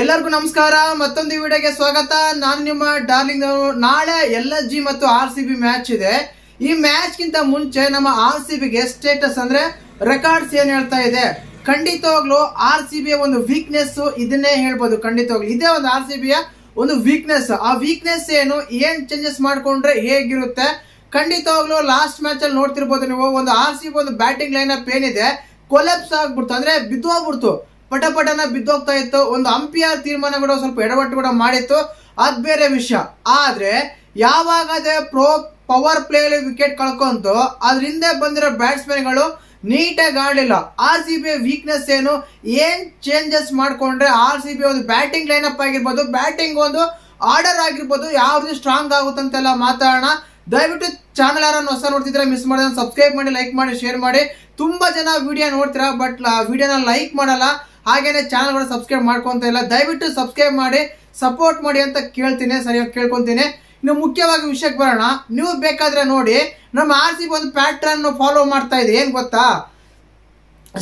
ಎಲ್ಲರಿಗೂ ನಮಸ್ಕಾರ. ಮತ್ತೊಂದು ವಿಡಿಯೋಗೆ ಸ್ವಾಗತ. ನಾನು ನಿಮ್ಮ ಡಾರ್ಲಿಂಗ್. ನಾಳೆ LSG ಮತ್ತು RCB ಮ್ಯಾಚ್ ಇದೆ. ಈ ಮ್ಯಾಚ್ ಗಿಂತ ಮುಂಚೆ ನಮ್ಮ RCB ಗೆ ಸ್ಟೇಟಸ್ ಅಂದ್ರೆ ರೆಕಾರ್ಡ್ಸ್ ಏನ್ ಹೇಳ್ತಾ ಇದೆ, ಖಂಡಿತವಾಗ್ಲೂ RCB ಒಂದು ವೀಕ್ನೆಸ್ ಇದನ್ನೇ ಹೇಳ್ಬೋದು. ಖಂಡಿತವಾಗ್ಲೂ ಇದೇ ಒಂದು RCB ಒಂದು ವೀಕ್ನೆಸ್. ಆ ವೀಕ್ನೆಸ್ ಏನು, ಏನ್ ಚೇಂಜಸ್ ಮಾಡ್ಕೊಂಡ್ರೆ ಹೇಗಿರುತ್ತೆ, ಖಂಡಿತವಾಗ್ಲೂ ಲಾಸ್ಟ್ ಮ್ಯಾಚ್ ಅಲ್ಲಿ ನೋಡ್ತಿರ್ಬೋದು ನೀವು. ಒಂದು RCB ಒಂದು ಬ್ಯಾಟಿಂಗ್ ಲೈನ್ ಅಪ್ ಏನಿದೆ ಕೊಲೆಪ್ಸ್ ಆಗ್ಬಿಡ್ತು, ಅಂದ್ರೆ ಬಿದ್ದು ಹೋಗ್ಬಿಡ್ತು, ಪಟಪಟನ ಬಿದ್ದೋಗ್ತಾ ಇತ್ತು. ಒಂದು ಅಂಪೈರ್ ತೀರ್ಮಾನ ಕೂಡ ಸ್ವಲ್ಪ ಎಡವಟ್ಟು ಕೂಡ ಮಾಡಿತ್ತು, ಅದ್ ಬೇರೆ ವಿಷಯ. ಆದ್ರೆ ಯಾವಾಗ ಪವರ್ ಪ್ಲೇ ವಿಕೆಟ್ ಕಳ್ಕೊಂತು ಅದ್ರಿಂದ ಬಂದಿರೋ ಬ್ಯಾಟ್ಸ್ಮನ್ಗಳು ನೀಟಾಗಿ ಆಡಲಿಲ್ಲ. RCB ವೀಕ್ನೆಸ್ ಏನು, ಏನ್ ಚೇಂಜಸ್ ಮಾಡ್ಕೊಂಡ್ರೆ RCB ಒಂದು ಬ್ಯಾಟಿಂಗ್ ಲೈನ್ ಅಪ್ ಆಗಿರ್ಬೋದು, ಬ್ಯಾಟಿಂಗ್ ಒಂದು ಆರ್ಡರ್ ಆಗಿರ್ಬೋದು, ಯಾವ ರೀತಿ ಸ್ಟ್ರಾಂಗ್ ಆಗುತ್ತಂತೆಲ್ಲ ಮಾತಾಡೋಣ. ದಯವಿಟ್ಟು ಚಾನಲ್ ಯಾರನ್ನು ಹೊಸ ನೋಡ್ತಿದ್ರೆ ಮಿಸ್ ಮಾಡಿದ್ರೆ ಸಬ್ಸ್ಕ್ರೈಬ್ ಮಾಡಿ, ಲೈಕ್ ಮಾಡಿ, ಶೇರ್ ಮಾಡಿ. ತುಂಬಾ ಜನ ವಿಡಿಯೋ ನೋಡ್ತೀರಾ ಬಟ್ ವಿಡಿಯೋನ ಲೈಕ್ ಮಾಡಲ್ಲ, ಹಾಗೇನೆ ಚಾನಲ್ ಕೂಡ ಸಬ್ಸ್ಕ್ರೈಬ್ ಮಾಡ್ಕೊಂತ ಇಲ್ಲ. ದಯವಿಟ್ಟು ಸಬ್ಸ್ಕ್ರೈಬ್ ಮಾಡಿ ಸಪೋರ್ಟ್ ಮಾಡಿ ಅಂತ ಕೇಳ್ತೀನಿ, ಸರಿಯಾಗಿ ಕೇಳ್ಕೊಂತೀನಿ. ಇನ್ನು ಮುಖ್ಯವಾಗಿ ವಿಷಯಕ್ಕೆ ಬರೋಣ. ನೀವು ಬೇಕಾದ್ರೆ ನೋಡಿ, ನಮ್ಮ RCB ಒಂದು ಪ್ಯಾಟ್ರನ್ ಫಾಲೋ ಮಾಡ್ತಾ ಇದೆ. ಏನ್ ಗೊತ್ತಾ,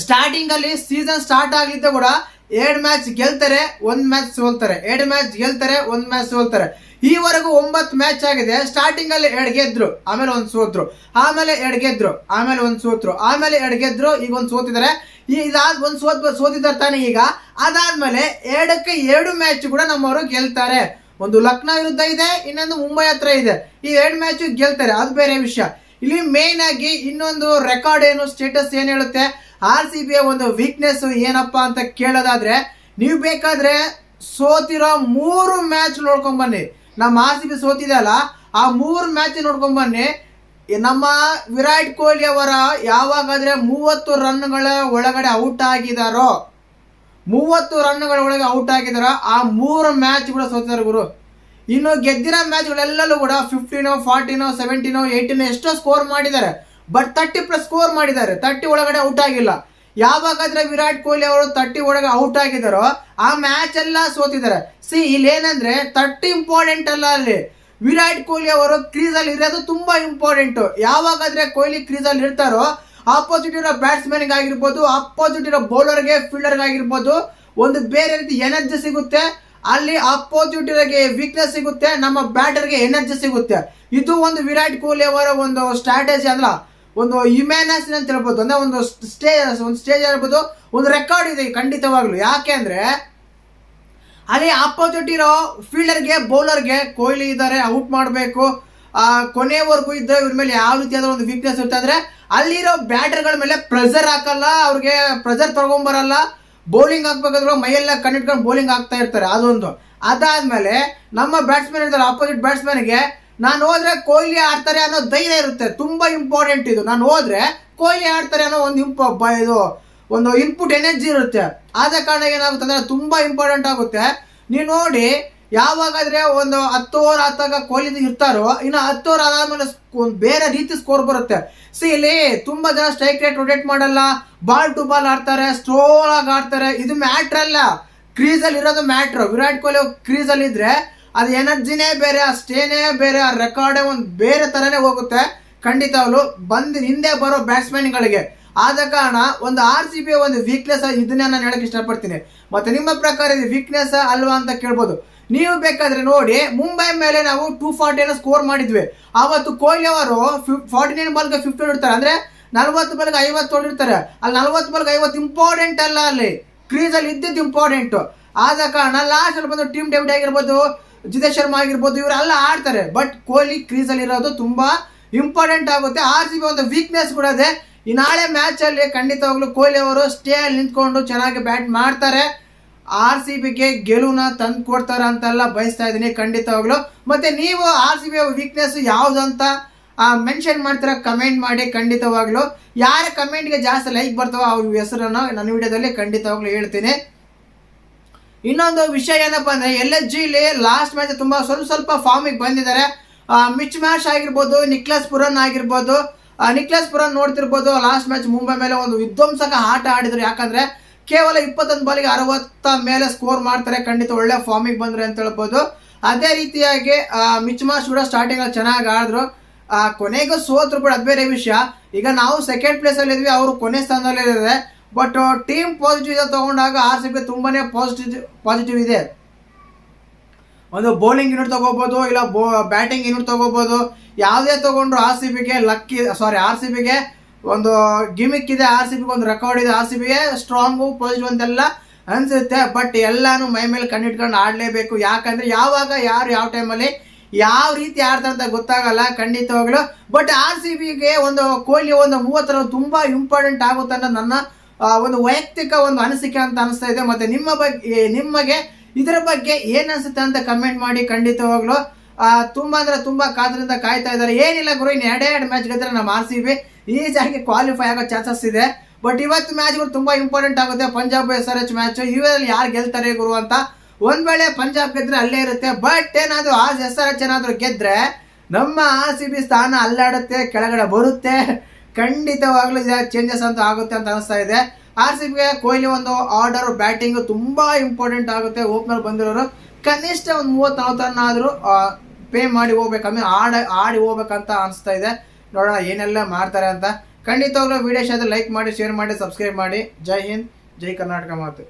ಸ್ಟಾರ್ಟಿಂಗ್ ಅಲ್ಲಿ ಸೀಸನ್ ಸ್ಟಾರ್ಟ್ ಆಗ್ಲಿದ್ದ ಕೂಡ 2 ಮ್ಯಾಚ್ ಗೆಲ್ತಾರೆ, 1 ಮ್ಯಾಚ್ ಸೋಲ್ತಾರೆ, 2 ಮ್ಯಾಚ್ ಗೆಲ್ತಾರೆ, 1 ಮ್ಯಾಚ್ ಸೋಲ್ತಾರೆ. ಈವರೆಗೂ 9 ಮ್ಯಾಚ್ ಆಗಿದೆ. ಸ್ಟಾರ್ಟಿಂಗ್ ಅಲ್ಲಿ 2 ಗೆದ್ರು, ಆಮೇಲೆ 1 ಸೋತ್ರು, ಆಮೇಲೆ 2 ಗೆದ್ರು, ಆಮೇಲೆ 1 ಸೋತ್ರು, ಆಮೇಲೆ 2 ಗೆದ್ರು, ಈಗ 1 ಸೋತಿದ್ದಾರೆ. ಇದಾದ 1 ಸೋತಿದ್ದಾರೆ ತಾನೆ. ಈಗ ಅದಾದ್ಮೇಲೆ 2 ಮ್ಯಾಚ್ ಕೂಡ ನಮ್ಮವರು ಗೆಲ್ತಾರೆ. ಒಂದು ಲಕ್ನೋ ವಿರುದ್ಧ ಇದೆ, ಇನ್ನೊಂದು ಮುಂಬೈ ಹತ್ರ ಇದೆ. ಈ 2 ಮ್ಯಾಚ್ ಗೆಲ್ತಾರೆ, ಅದು ಬೇರೆ ವಿಷಯ. ಇಲ್ಲಿ ಮೇನ್ ಆಗಿ ಇನ್ನೊಂದು ರೆಕಾರ್ಡ್ ಏನು, ಸ್ಟೇಟಸ್ ಏನ್ ಹೇಳುತ್ತೆ, RCB ಒಂದು ವೀಕ್ನೆಸ್ ಏನಪ್ಪಾ ಅಂತ ಕೇಳೋದಾದ್ರೆ, ನೀವು ಬೇಕಾದ್ರೆ ಸೋತಿರೋ 3 ಮ್ಯಾಚ್ ನೋಡ್ಕೊಂಡ್ ಬನ್ನಿ. ನಮ್ಮ RCB ಸೋತಿದೆ ಅಲ್ಲ, ಆ 3 ಮ್ಯಾಚ್ ನೋಡ್ಕೊಂಡ್ ಬನ್ನಿ. ನಮ್ಮ ವಿರಾಟ್ ಕೊಹ್ಲಿ ಅವರ ಯಾವಾಗಾದ್ರೆ 30 ರನ್ಗಳ ಒಳಗಡೆ ಔಟ್ ಆಗಿದಾರೋ, 30 ರನ್ಗಳ ಒಳಗೆ ಔಟ್ ಆಗಿದಾರೋ, ಆ 3 ಮ್ಯಾಚ್ ಕೂಡ ಸೋತಿದ್ದಾರೆ ಗುರು. ಇನ್ನು ಗೆದ್ದಿರೋ ಮ್ಯಾಚ್ಗಳೆಲ್ಲೂ ಕೂಡ 15, 14, 17, 18 ಎಷ್ಟೋ ಸ್ಕೋರ್ ಮಾಡಿದ್ದಾರೆ. ಬಟ್ 30+ ಸ್ಕೋರ್ ಮಾಡಿದ್ದಾರೆ, 30 ಒಳಗಡೆ ಔಟ್ ಆಗಿಲ್ಲ. ಯಾವಾಗಾದ್ರೆ ವಿರಾಟ್ ಕೊಹ್ಲಿ ಅವರು 30 ಒಳಗೆ ಔಟ್ ಆಗಿದಾರೋ ಆ ಮ್ಯಾಚ್ ಎಲ್ಲ ಸೋತಿದ್ದಾರೆ. ಇಲ್ಲಿ ಏನಂದ್ರೆ 30 ಇಂಪಾರ್ಟೆಂಟ್ ಅಲ್ಲ, ಅಲ್ಲಿ ವಿರಾಟ್ ಕೊಹ್ಲಿ ಅವರು ಕ್ರೀಸ್ ಅಲ್ಲಿ ಇರೋದು ತುಂಬಾ ಇಂಪಾರ್ಟೆಂಟ್. ಯಾವಾಗಾದ್ರೆ ಕೊಹ್ಲಿ ಕ್ರೀಸ್ ಅಲ್ಲಿ ಇರ್ತಾರೋ, ಆಪೋಸಿಟ್ ಇರೋ ಬ್ಯಾಟ್ಸ್ಮನ್ ಆಗಿರ್ಬೋದು, ಆಪೋಸಿಟ್ ಇರೋ ಬೌಲರ್ಗೆ, ಫೀಲ್ಡರ್ ಆಗಿರ್ಬೋದು, ಒಂದು ಬೇರೆ ರೀತಿ ಎನರ್ಜಿ ಸಿಗುತ್ತೆ. ಅಲ್ಲಿ ಆಪೋಸಿಟ್ ಇರೋಗೆ ವೀಕ್ನೆಸ್ ಸಿಗುತ್ತೆ, ನಮ್ಮ ಬ್ಯಾಟರ್ಗೆ ಎನರ್ಜಿ ಸಿಗುತ್ತೆ. ಇದು ಒಂದು ವಿರಾಟ್ ಕೊಹ್ಲಿ ಅವರ ಒಂದು ಸ್ಟ್ರಾಟಜಿ ಅಲ್ಲ, ಒಂದು ಇಮ್ಯಾನಸ್ ಅಂತ ಹೇಳ್ಬೋದು. ಅಂದ್ರೆ ಒಂದು ಸ್ಟೇಜ್ ಹೇಳ್ಬೋದು, ಒಂದು ರೆಕಾರ್ಡ್ ಇದೆ ಖಂಡಿತವಾಗ್ಲು. ಯಾಕೆ ಅಂದ್ರೆ ಅಲ್ಲಿ ಆಪೋಸಿಟ್ ಇರೋ ಫೀಲ್ಡರ್ಗೆ, ಬೌಲರ್ಗೆ ಕೊಹ್ಲಿ ಇದ್ದಾರೆ, ಔಟ್ ಮಾಡಬೇಕು, ಕೊನೆವರೆಗೂ ಇದ್ರೆ ಇವ್ರ ಮೇಲೆ ಯಾವ ರೀತಿಯಾದ ಒಂದು ವೀಕ್ನೆಸ್ ಇರುತ್ತೆ ಅಂದ್ರೆ, ಅಲ್ಲಿರೋ ಬ್ಯಾಟರ್ಗಳ ಮೇಲೆ ಪ್ರೆಷರ್ ಹಾಕಲ್ಲ, ಅವ್ರಿಗೆ ಪ್ರೆಷರ್ ತಗೊಂಬರಲ್ಲ. ಬೌಲಿಂಗ್ ಹಾಕ್ಬೇಕಾದ್ರೆ ಮೈಯೆಲ್ಲ ಕಣ್ಣಿಟ್ಕೊಂಡು ಬೌಲಿಂಗ್ ಹಾಕ್ತಾ ಇರ್ತಾರೆ, ಅದೊಂದು. ಅದಾದ್ಮೇಲೆ ನಮ್ಮ ಬ್ಯಾಟ್ಸ್ಮನ್ ಇರ್ತಾರೆ, ಆಪೋಸಿಟ್ ಬ್ಯಾಟ್ಸ್ಮನ್ಗೆ ನಾನು ಹೋದ್ರೆ ಕೊಹ್ಲಿ ಆಡ್ತಾರೆ ಅನ್ನೋ ಧೈರ್ಯ ಇರುತ್ತೆ. ತುಂಬಾ ಇಂಪಾರ್ಟೆಂಟ್ ಇದು. ನಾನು ಹೋದ್ರೆ ಕೊಹ್ಲಿ ಆಡ್ತಾರೆ ಅನ್ನೋ ಒಂದು ಇನ್ಪುಟ್ ಎನರ್ಜಿ ಇರುತ್ತೆ. ಆದ ಕಾರಣ ಏನಾಗುತ್ತೆ ಅಂದ್ರೆ ತುಂಬಾ ಇಂಪಾರ್ಟೆಂಟ್ ಆಗುತ್ತೆ. ನೀವು ನೋಡಿ, ಯಾವಾಗಾದ್ರೆ ಒಂದು 10 ಓವರ್ ಆದಾಗ ಕೊಹ್ಲಿ ಇರ್ತಾರೋ, ಇನ್ನು 10 ಓವರ್ ಆದ್ಮೇಲೆ ಬೇರೆ ರೀತಿ ಸ್ಕೋರ್ ಬರುತ್ತೆ. ಇಲ್ಲಿ ತುಂಬಾ ಜನ ಸ್ಟ್ರೈಕ್ ರೇಟ್ ರೊಟೇಟ್ ಮಾಡಲ್ಲ, ಬಾಲ್ ಟು ಬಾಲ್ ಆಡ್ತಾರೆ, ಸ್ಟ್ರೋಲ್ ಆಗಿ ಆಡ್ತಾರೆ. ಇದು ಮ್ಯಾಟ್ರ್ ಅಲ್ಲ, ಕ್ರೀಸ್ ಅಲ್ಲಿ ಇರೋದು ಮ್ಯಾಟ್ರ್. ವಿರಾಟ್ ಕೊಹ್ಲಿ ಕ್ರೀಸ್ ಅಲ್ಲಿ ಇದ್ರೆ ಅದು ಎನರ್ಜಿನೇ ಬೇರೆ, ಆ ಸ್ಟೇನೇ ಬೇರೆ, ಆ ರೆಕಾರ್ಡೇ ಒಂದು ಬೇರೆ ತರನೇ ಹೋಗುತ್ತೆ ಖಂಡಿತವಾಗ್ಲು ಬಂದು ಹಿಂದೆ ಬರೋ ಬ್ಯಾಟ್ಸ್ಮನ್ಗಳಿಗೆ. ಆದ ಕಾರಣ ಒಂದು RCB ಒಂದು ವೀಕ್ನೆಸ್, ಇದನ್ನೇ ನಾನು ಹೇಳಕ್ ಇಷ್ಟಪಡ್ತೀನಿ. ಮತ್ತೆ ನಿಮ್ಮ ಪ್ರಕಾರ ಇದು ವೀಕ್ನೆಸ್ ಅಲ್ವಾ ಅಂತ ಕೇಳ್ಬೋದು. ನೀವು ಬೇಕಾದ್ರೆ ನೋಡಿ, ಮುಂಬೈ ಮೇಲೆ ನಾವು 240 ಸ್ಕೋರ್ ಮಾಡಿದ್ವಿ. ಅವತ್ತು ಕೊಹ್ಲಿ ಅವರು 49 ಬಾಲ್ಗೆ 50 ಹೊಡಿತಾರೆ, ಅಂದ್ರೆ 40 ಬಾಲ್ಗೆ 50 ಹೊಡಿರ್ತಾರೆ. ಅಲ್ಲಿ 40 ಬಾಲ್ಗೆ 50 ಇಂಪಾರ್ಟೆಂಟ್ ಅಲ್ಲ, ಅಲ್ಲಿ ಕ್ರೀಸ್ ಅಲ್ಲಿ ಇದ್ದಿದ್ದು ಇಂಪಾರ್ಟೆಂಟ್. ಆದ ಕಾರಣ ಲಾಸ್ಟ್ ಅಲ್ಲಿ ಬಂದು ಟೀಮ್ ಡೇವಿಡ್ ಆಗಿರ್ಬೋದು, ಜಿತೇಶ್ ಶರ್ಮಾ ಆಗಿರ್ಬೋದು, ಇವರೆಲ್ಲ ಆಡ್ತಾರೆ. ಬಟ್ ಕೊಹ್ಲಿ ಕ್ರೀಸ್ ಅಲ್ಲಿ ಇರೋದು ತುಂಬಾ ಇಂಪಾರ್ಟೆಂಟ್ ಆಗುತ್ತೆ. RCB ಒಂದು ವೀಕ್ನೆಸ್ ಕೂಡ ಇದೆ. ಈ ನಾಳೆ ಮ್ಯಾಚ್ ಅಲ್ಲಿ ಖಂಡಿತವಾಗ್ಲೂ ಕೊಹ್ಲಿ ಅವರು ಸ್ಟೇ ಅಲ್ಲಿ ನಿಂತ್ಕೊಂಡು ಚೆನ್ನಾಗಿ ಬ್ಯಾಟ್ ಮಾಡ್ತಾರೆ, RCBಗೆ ಗೆಲುವನ್ನ ತಂದು ಕೊಡ್ತಾರೆ ಅಂತೆಲ್ಲ ಬಯಸ್ತಾ ಇದೀನಿ ಖಂಡಿತವಾಗ್ಲು. ಮತ್ತೆ ನೀವು RCB ವೀಕ್ನೆಸ್ ಯಾವ್ದಂತ ಮೆನ್ಷನ್ ಮಾಡ್ತೀರಾ, ಕಮೆಂಟ್ ಮಾಡಿ ಖಂಡಿತವಾಗ್ಲು. ಯಾರ ಕಮೆಂಟ್ಗೆ ಜಾಸ್ತಿ ಲೈಕ್ ಬರ್ತಾವ ಅವ್ರ ಹೆಸರನ್ನು ನನ್ನ ವಿಡಿಯೋದಲ್ಲಿ ಖಂಡಿತವಾಗ್ಲು ಹೇಳ್ತೀನಿ. ಇನ್ನೊಂದು ವಿಷಯ ಏನಪ್ಪಾ ಅಂದ್ರೆ, LSG ಲಾಸ್ಟ್ ಮ್ಯಾಚ್ ತುಂಬಾ ಸ್ವಲ್ಪ ಫಾರ್ಮಿಗೆ ಬಂದಿದ್ದಾರೆ. ಮಿಚ್ ಮ್ಯಾಚ್ ಆಗಿರ್ಬೋದು, ನಿಕ್ಲಸ್ ಪುರನ್ ಆಗಿರ್ಬೋದು. ನಿಕ್ಲಸ್ ಪುರನ್ ನೋಡ್ತಿರ್ಬೋದು, ಲಾಸ್ಟ್ ಮ್ಯಾಚ್ ಮುಂಬೈ ಮೇಲೆ ಒಂದು ವಿಧ್ವಂಸಕ ಆಟ ಆಡಿದ್ರು. ಯಾಕಂದ್ರೆ ಕೇವಲ 21 ಬಾಲಿಗೆ 60 ಮೇಲೆ ಸ್ಕೋರ್ ಮಾಡ್ತಾರೆ. ಖಂಡಿತ ಒಳ್ಳೆ ಫಾರ್ಮಿಗೆ ಬಂದ್ರೆ ಅಂತ ಹೇಳ್ಬೋದು. ಅದೇ ರೀತಿಯಾಗಿ ಮಿಚ್ ಮ್ಯಾಚ್ ಕೂಡ ಸ್ಟಾರ್ಟಿಂಗ್ ಅಲ್ಲಿ ಚೆನ್ನಾಗಿ ಆಡಿದ್ರು, ಕೊನೆಗೂ ಸೋತ್ರು ಕೂಡ, ಅದು ಬೇರೆ ವಿಷಯ. ಈಗ ನಾವು ಸೆಕೆಂಡ್ ಪ್ಲೇಸ್ ಅಲ್ಲಿ ಇದ್ವಿ, ಅವರು ಕೊನೆ ಸ್ಥಾನದಲ್ಲಿ ಇದ್ದಾರೆ. ಬಟ್ ಟೀಮ್ ಪಾಸಿಟಿವ್ ತಗೊಂಡಾಗ RCB ತುಂಬಾನೇ ಪಾಸಿಟಿವ್ ಇದೆ. ಒಂದು ಬೌಲಿಂಗ್ ಯೂನಿಟ್ ತಗೋಬಹುದು, ಇಲ್ಲ ಬ್ಯಾಟಿಂಗ್ ಯೂನಿಟ್ ತಗೋಬಹುದು. ಯಾವುದೇ ತಗೊಂಡ್ರು RCBಗೆ ಒಂದು ಗಿಮಿಕ್ ಇದೆ, RCBಗೆ ಒಂದು ರೆಕಾರ್ಡ್ ಇದೆ, RCBಗೆ ಸ್ಟ್ರಾಂಗು ಪಾಸಿಟಿವ್ ಅಂತೆಲ್ಲ ಅನ್ಸುತ್ತೆ. ಬಟ್ ಎಲ್ಲಾನು ಮೈ ಮೇಲೆ ಕಣ್ಣಿಟ್ಕೊಂಡು ಆಡಲೇಬೇಕು. ಯಾಕಂದ್ರೆ ಯಾವಾಗ ಯಾರು ಯಾವ ಟೈಮಲ್ಲಿ ಯಾವ ರೀತಿ ಆಡ್ತಾರೆ ಅಂತ ಗೊತ್ತಾಗಲ್ಲ ಖಂಡಿತವಾಗ್ಲು. ಬಟ್ RCBಗೆ ಒಂದು ಕೊಹ್ಲಿ ಒಂದು 30 ರನ್ ತುಂಬಾ ಇಂಪಾರ್ಟೆಂಟ್ ಆಗುತ್ತೆ ಅನ್ನೋ ನನ್ನ ಒಂದು ವೈಯಕ್ತಿಕ ಒಂದು ಅನಿಸಿಕೆ ಅಂತ ಅನಿಸ್ತಾ ಇದೆ. ಮತ್ತೆ ನಿಮಗೆ ಇದರ ಬಗ್ಗೆ ಏನ್ ಅನ್ಸುತ್ತೆ ಅಂತ ಕಮೆಂಟ್ ಮಾಡಿ ಖಂಡಿತವಾಗ್ಲು. ತುಂಬಾ ಅಂದ್ರೆ ತುಂಬಾ ಕಾದ್ರಿಂದ ಕಾಯ್ತಾ ಇದ್ದಾರೆ. ಏನಿಲ್ಲ ಗುರು, ಇನ್ನು 2 ಮ್ಯಾಚ್ ಗೆದ್ರೆ ನಮ್ಮ RCB ಈಸಿಯಾಗಿ ಕ್ವಾಲಿಫೈ ಆಗೋ ಚಾನ್ಸಸ್ ಇದೆ. ಬಟ್ ಇವತ್ತು ಮ್ಯಾಚ್ಗಳು ತುಂಬಾ ಇಂಪಾರ್ಟೆಂಟ್ ಆಗುತ್ತೆ. ಪಂಜಾಬ್ SRH ಮ್ಯಾಚ್, ಇವರಲ್ಲಿ ಯಾರು ಗೆಲ್ತಾರೆ ಗುರು ಅಂತ. ಒಂದ್ ವೇಳೆ ಪಂಜಾಬ್ ಗೆದ್ರೆ ಅಲ್ಲೇ ಇರುತ್ತೆ. ಬಟ್ ಏನಾದ್ರು SRH ಏನಾದ್ರು ಗೆದ್ರೆ ನಮ್ಮ RCB ಸ್ಥಾನ ಅಲ್ಲಾಡುತ್ತೆ, ಕೆಳಗಡೆ ಬರುತ್ತೆ. ಖಂಡಿತವಾಗ್ಲೂ ಚೇಂಜಸ್ ಅಂತ ಆಗುತ್ತೆ ಅಂತ ಅನಿಸ್ತಾ ಇದೆ. RCBಗೆ ಕೊಹ್ಲಿ ಒಂದು ಆರ್ಡರ್ ಬ್ಯಾಟಿಂಗ್ ತುಂಬಾ ಇಂಪಾರ್ಟೆಂಟ್ ಆಗುತ್ತೆ. ಓಪನರ್ ಬಂದಿರೋರು ಕನಿಷ್ಠ ಒಂದು 30-40 ರನ್ ಆದ್ರೂ ಪೇ ಮಾಡಿ ಹೋಗ್ಬೇಕು, ಆಡಿ ಹೋಗ್ಬೇಕಂತ ಅನಿಸ್ತಾ ಇದೆ. ನೋಡೋಣ ಏನೆಲ್ಲ ಮಾಡ್ತಾರೆ ಅಂತ. ಖಂಡಿತವಾಗ್ಲೂ ವಿಡಿಯೋ ಇಷ್ಟ ಲೈಕ್ ಮಾಡಿ, ಶೇರ್ ಮಾಡಿ, ಸಬ್ಸ್ಕ್ರೈಬ್ ಮಾಡಿ. ಜೈ ಹಿಂದ್, ಜೈ ಕರ್ನಾಟಕ ಮಾತು.